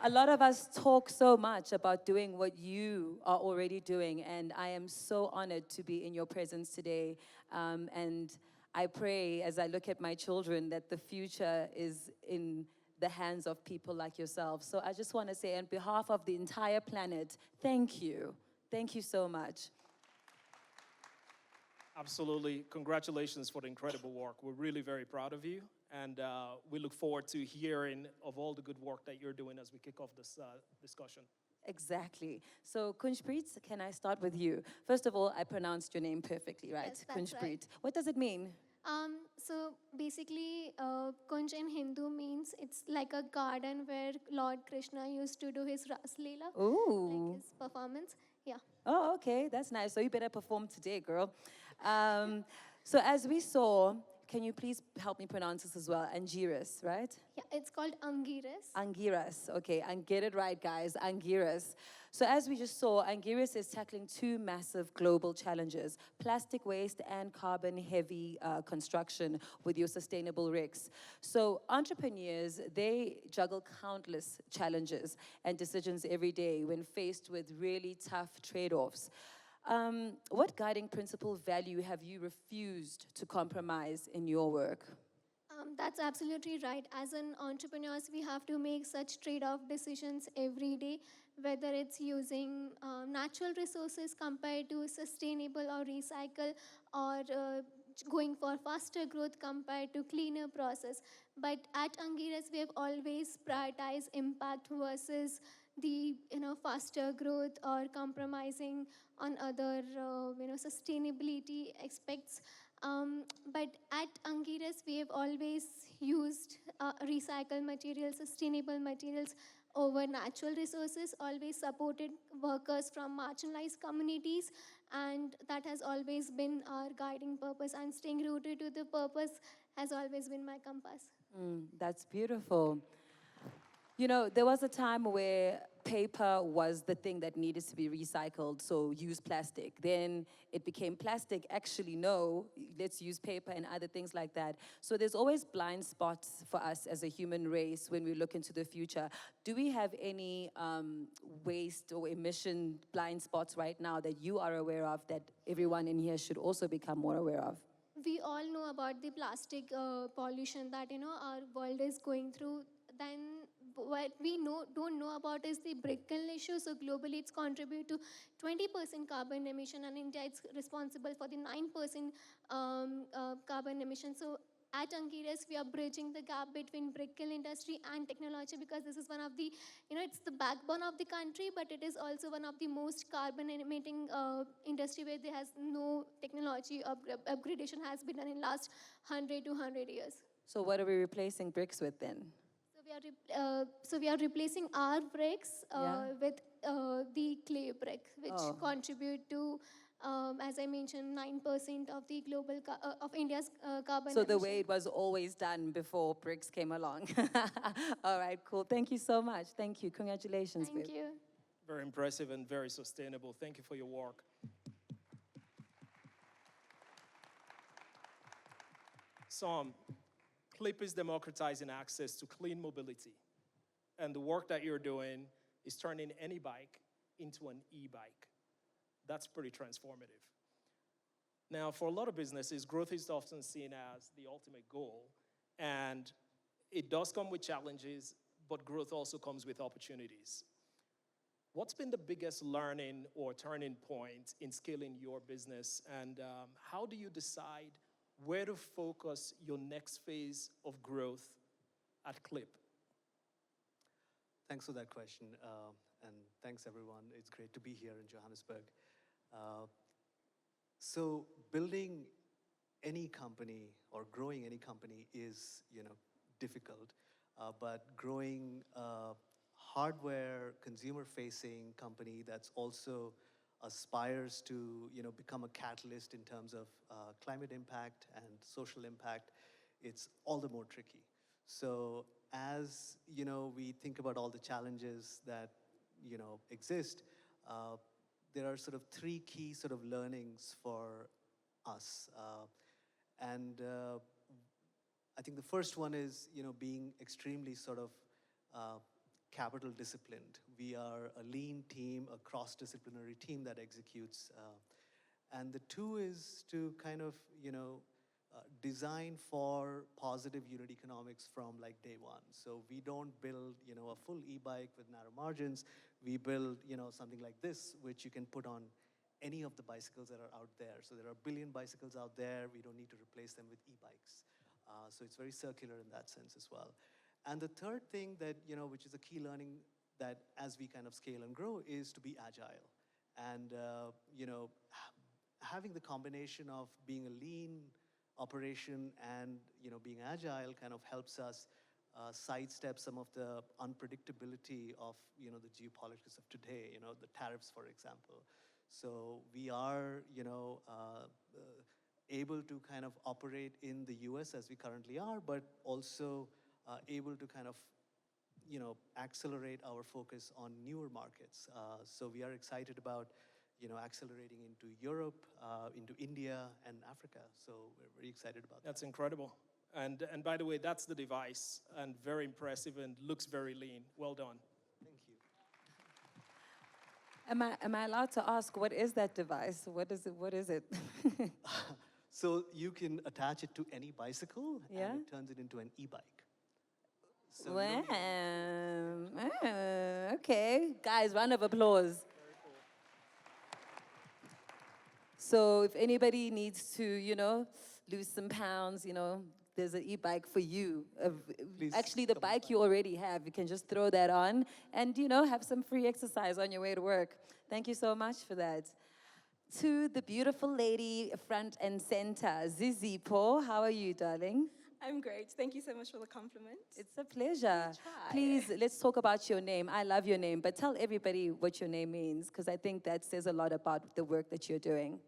A lot of us talk so much about doing what you are already doing, and I am so honored to be in your presence today. And I pray as I look at my children that the future is in the hands of people like yourself. So I just want to say, on behalf of the entire planet, thank you. Thank you so much. Absolutely. Congratulations for the incredible work. We're really very proud of you. And we look forward to hearing of all the good work that you're doing as we kick off this discussion. Exactly. So, Kunjpreet, can I start with you? First of all, I pronounced your name perfectly, right? Yes, that's right. Kunjpreet. What does it mean? So basically, Kunj in Hindu means it's like a garden where Lord Krishna used to do his Ras Leela, like Ooh. his performance. Yeah. Oh, okay, that's nice. So you better perform today, girl. So as we saw, can you please help me pronounce this as well? Angiras, right? Yeah, it's called Angiras. Angiras, okay, and get it right, guys, Angiras. So as we just saw, Angiras is tackling two massive global challenges, plastic waste and carbon-heavy construction with your sustainable RICs. So entrepreneurs, they juggle countless challenges and decisions every day when faced with really tough trade-offs. What guiding principle value have you refused to compromise in your work? That's absolutely right. As an entrepreneurs, we have to make such trade-off decisions every day, whether it's using natural resources compared to sustainable or recycle, or going for faster growth compared to cleaner process. But at Angiras, we have always prioritized impact versus the faster growth or compromising on other sustainability aspects. But at Angiras, we have always used recycled materials, sustainable materials over natural resources, always supported workers from marginalized communities, and that has always been our guiding purpose. And staying rooted to the purpose has always been my compass. That's beautiful. You know, there was a time where paper was the thing that needed to be recycled, so use plastic. Then it became plastic, actually, no, let's use paper and other things like that. So there's always blind spots for us as a human race when we look into the future. Do we have any waste or emission blind spots right now that you are aware of that everyone in here should also become more aware of? We all know about the plastic pollution that our world is going through. Then what we don't know about is the brick kiln issue. So globally, it's contribute to 20% carbon emission, and India is responsible for the 9% carbon emission. So at Angiras, we are bridging the gap between brick kiln industry and technology, because this is one of the, it's the backbone of the country, but it is also one of the most carbon emitting industry where there has no technology upgradation has been done in last 100 to 100 years. So what are we replacing bricks with then? So we are replacing our bricks with the clay brick, which contribute to, as I mentioned, 9% of the global of India's carbon. So the way it was always done before bricks came along. All right, cool. Thank you so much. Thank you. Congratulations. Thank babe. you. Very impressive and very sustainable. Thank you for your work. Sam, CLIP is democratizing access to clean mobility. And the work that you're doing is turning any bike into an e-bike. That's pretty transformative. Now, for a lot of businesses, growth is often seen as the ultimate goal. And it does come with challenges, but growth also comes with opportunities. What's been the biggest learning or turning point in scaling your business? And how do you decide where to focus your next phase of growth at CLIP? Thanks for that question, and thanks everyone. It's great to be here in Johannesburg. So building any company or growing any company is, difficult, but growing a hardware consumer-facing company that's also aspires to become a catalyst in terms of climate impact and social impact, it's all the more tricky. So as we think about all the challenges that exist, there are sort of three key sort of learnings for us. And I think the first one is being extremely sort of capital disciplined. We are a lean team, a cross-disciplinary team that executes. And the two is to kind of, design for positive unit economics from like day one. So we don't build, a full e-bike with narrow margins. We build, something like this, which you can put on any of the bicycles that are out there. So there are a billion bicycles out there. We don't need to replace them with e-bikes. So it's very circular in that sense as well. And the third thing that, which is a key learning that as we kind of scale and grow is to be agile. And, having the combination of being a lean operation and, being agile kind of helps us sidestep some of the unpredictability of, the geopolitics of today, the tariffs, for example. So we are, able to kind of operate in the US as we currently are, but also able to kind of, accelerate our focus on newer markets. So we are excited about, accelerating into Europe, into India and Africa. So we're very excited about that. That's incredible. And by the way, that's the device, and very impressive and looks very lean. Well done. Thank you. Am I allowed to ask, what is that device? What is it? What is it? So you can attach it to any bicycle, Yeah? and it turns it into an e-bike. So you Wow. don't need- Okay. Guys, round of applause. So if anybody needs to, lose some pounds, there's an e-bike for you. Please Actually, the come bike by. you already have, you can just throw that on and, have some free exercise on your way to work. Thank you so much for that. To the beautiful lady front and center, Zizi Po, how are you, darling? I'm great. Thank you so much for the compliment. It's a pleasure. try. Please, let's talk about your name. I love your name, but tell everybody what your name means, because I think that says a lot about the work that you're doing.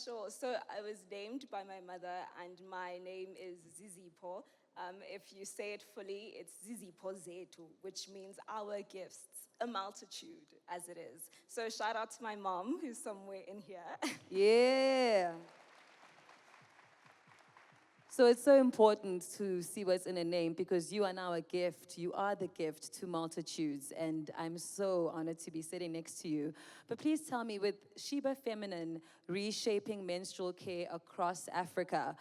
Sure. So I was named by my mother, and my name is Zizi Po. If you say it fully, it's Zizi Po Zetu, which means our gifts, a multitude, as it is. So shout out to my mom, who's somewhere in here. Yeah. So it's so important to see what's in a name because you are now a gift. You are the gift to multitudes, and I'm so honored to be sitting next to you. But please tell me, with Sheba Feminine reshaping menstrual care across Africa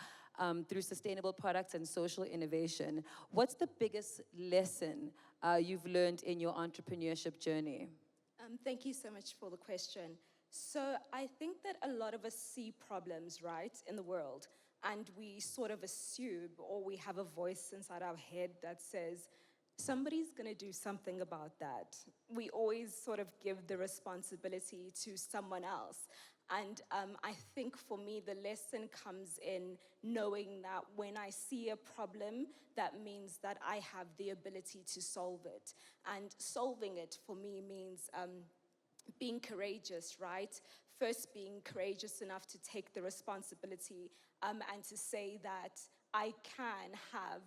through sustainable products and social innovation, what's the biggest lesson you've learned in your entrepreneurship journey? Thank you so much for the question. So I think that a lot of us see problems, right, in the world, and we sort of assume, or we have a voice inside our head that says, somebody's going to do something about that. We always sort of give the responsibility to someone else. And I think for me, the lesson comes in knowing that when I see a problem, that means that I have the ability to solve it. And solving it for me means being courageous, right? First, being courageous enough to take the responsibility and to say that I can have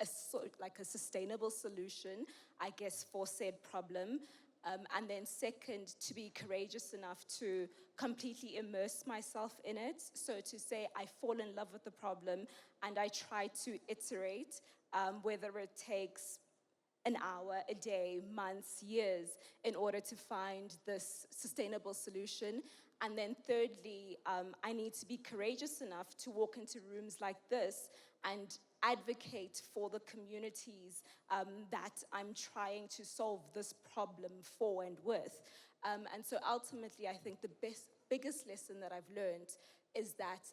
a sustainable solution, I guess, for said problem. And then second, to be courageous enough to completely immerse myself in it. So to say I fall in love with the problem and I try to iterate, whether it takes an hour, a day, months, years, in order to find this sustainable solution. And then thirdly, I need to be courageous enough to walk into rooms like this and advocate for the communities that I'm trying to solve this problem for and with. And so ultimately, I think the biggest lesson that I've learned is that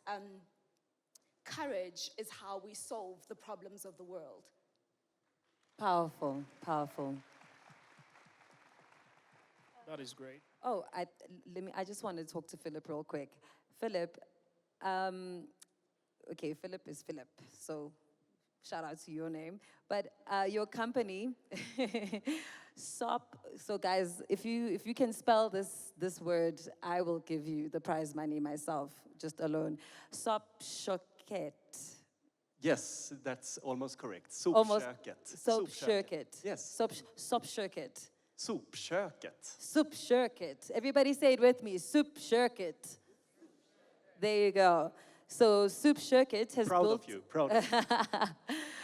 courage is how we solve the problems of the world. Powerful, powerful. That is great. Oh, I just want to talk to Philip real quick. Philip, okay, Philip is Philip, so shout out to your name. But your company, SOP, so guys, if you can spell this word, I will give you the prize money myself, just alone. SOP Shoket. Yes, that's almost correct. Almost. Sopköket. Sopköket. Yes. Sopköket. Sopköket. Sopköket. Everybody say it with me. Sopköket. There you go. So Sopköket has Proud built. of you. Proud of you.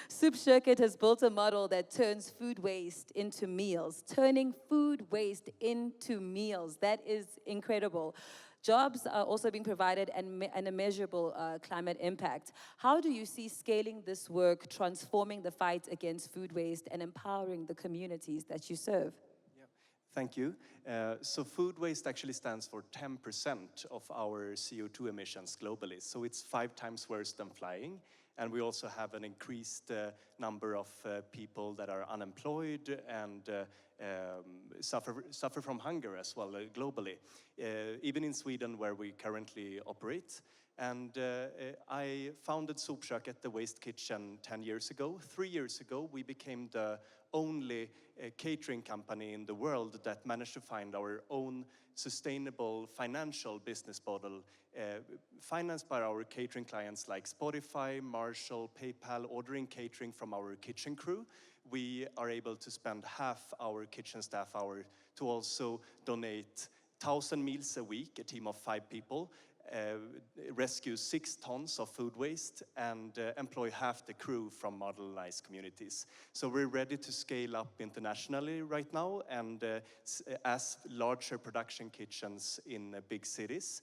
Soup Circuit has built a model that turns food waste into meals, turning food waste into meals. That is incredible. Jobs are also being provided and a measurable climate impact. How do you see scaling this work, transforming the fight against food waste, and empowering the communities that you serve? Yeah. Thank you. So food waste actually stands for 10% of our CO2 emissions globally. So it's 5 times worse than flying. And we also have an increased number of people that are unemployed and suffer from hunger as well globally, even in Sweden where we currently operate. And I founded Sopköket, the waste kitchen, 10 years ago. 3 years ago, we became the only catering company in the world that managed to find our own sustainable financial business model, financed by our catering clients like Spotify, Marshall, PayPal, ordering catering from our kitchen crew. We are able to spend half our kitchen staff hour to also donate 1,000 meals a week, a team of 5 people, rescue 6 tons of food waste, and employ half the crew from marginalized communities. So we're ready to scale up internationally right now, and as larger production kitchens in big cities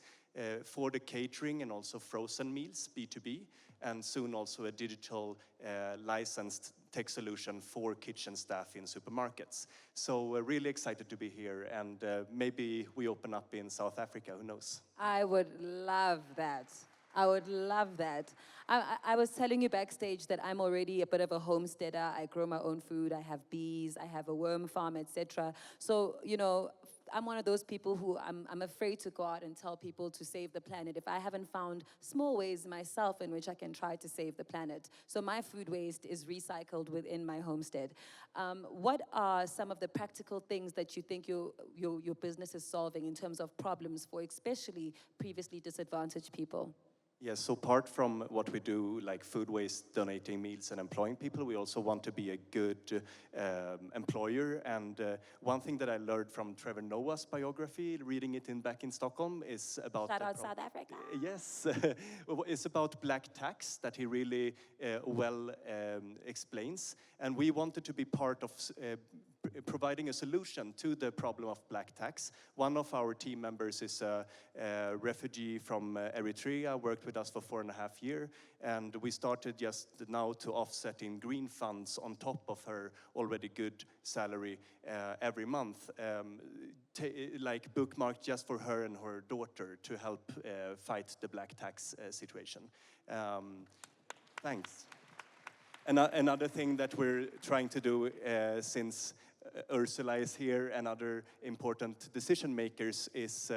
for the catering and also frozen meals, B2B, and soon also a digital licensed tech solution for kitchen staff in supermarkets. So we're really excited to be here, and maybe we open up in South Africa, who knows? I would love that. I would love that. I was telling you backstage that I'm already a bit of a homesteader. I grow my own food. I have bees. I have a worm farm, etc. So, you know, I'm one of those people who I'm afraid to go out and tell people to save the planet if I haven't found small ways myself in which I can try to save the planet. So my food waste is recycled within my homestead. What are some of the practical things that you think your business is solving in terms of problems for especially previously disadvantaged people? Yes, so apart from what we do, like food waste, donating meals, and employing people, we also want to be a good employer. And one thing that I learned from Trevor Noah's biography, reading it back in Stockholm, is about... Shout out South Africa. Yes, it's about black tax that he really well explains. And we wanted to be part of providing a solution to the problem of black tax. One of our team members is a refugee from Eritrea, worked with us for 4.5 years, and we started just now to offset in green funds on top of her already good salary every month, like bookmarked just for her and her daughter to help fight the black tax situation. Thanks. Another thing that we're trying to do since Ursula is here and other important decision makers is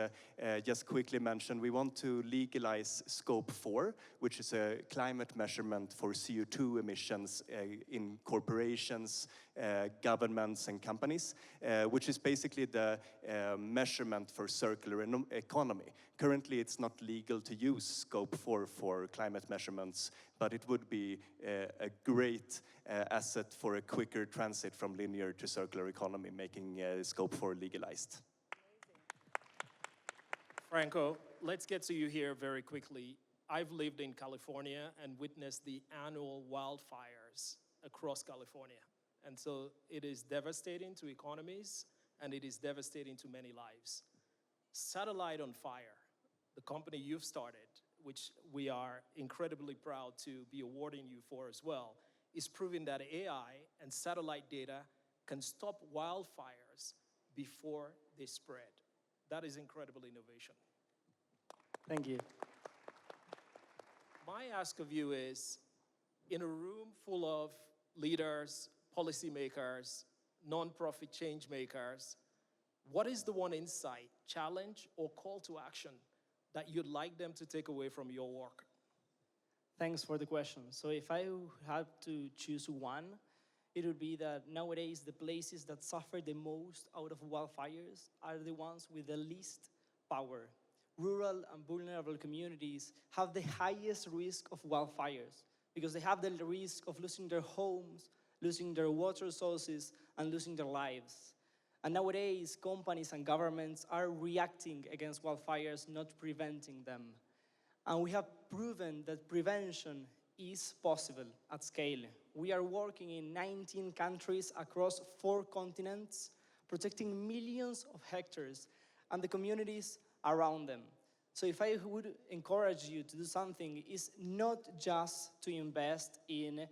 just quickly mention we want to legalize Scope 4, which is a climate measurement for CO2 emissions in corporations, governments and companies, which is basically the measurement for circular economy. Currently, it's not legal to use Scope 4 for climate measurements, but it would be a great asset for a quicker transit from linear to circular economy, making Scope 4 legalized. Franco, let's get to you here very quickly. I've lived in California and witnessed the annual wildfires across California. And so it is devastating to economies, and it is devastating to many lives. Satellite on Fire, the company you've started, which we are incredibly proud to be awarding you for as well, is proving that AI and satellite data can stop wildfires before they spread. That is incredible innovation. Thank you. My ask of you is, in a room full of leaders, policymakers, nonprofit change makers, what is the one insight, challenge, or call to action that you'd like them to take away from your work? Thanks for the question. So if I had to choose one, it would be that nowadays the places that suffer the most out of wildfires are the ones with the least power. Rural and vulnerable communities have the highest risk of wildfires because they have the risk of losing their homes, losing their water sources, and losing their lives. And nowadays, companies and governments are reacting against wildfires, not preventing them. And we have proven that prevention is possible at scale. We are working in 19 countries across 4 continents, protecting millions of hectares and the communities around them. So if I would encourage you to do something, is not just to invest in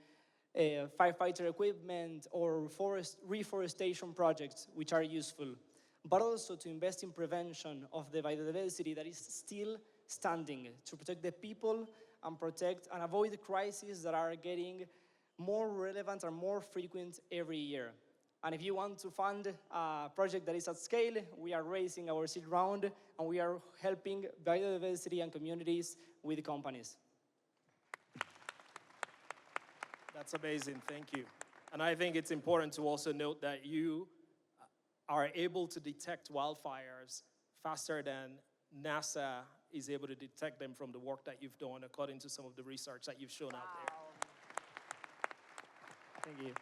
firefighter equipment or reforestation projects, which are useful, but also to invest in prevention of the biodiversity that is still standing, to protect the people and protect and avoid the crises that are getting more relevant and more frequent every year. And if you want to fund a project that is at scale, we are raising our seed round and we are helping biodiversity and communities with companies. That's amazing, thank you. And I think it's important to also note that you are able to detect wildfires faster than NASA is able to detect them from the work that you've done, according to some of the research that you've shown out there. Thank you.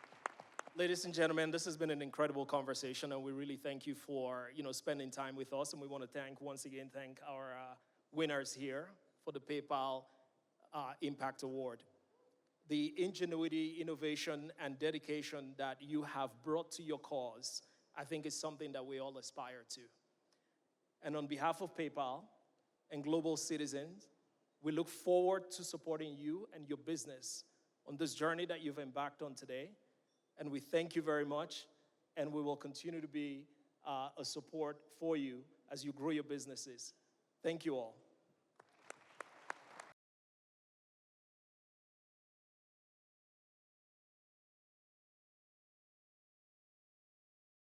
Ladies and gentlemen, this has been an incredible conversation, and we really thank you for spending time with us. And we want to once again thank our winners here for the PayPal Impact Award. The ingenuity, innovation, and dedication that you have brought to your cause, I think, is something that we all aspire to. And on behalf of PayPal and Global Citizens, we look forward to supporting you and your business on this journey that you've embarked on today. And we thank you very much, and we will continue to be a support for you as you grow your businesses. Thank you all.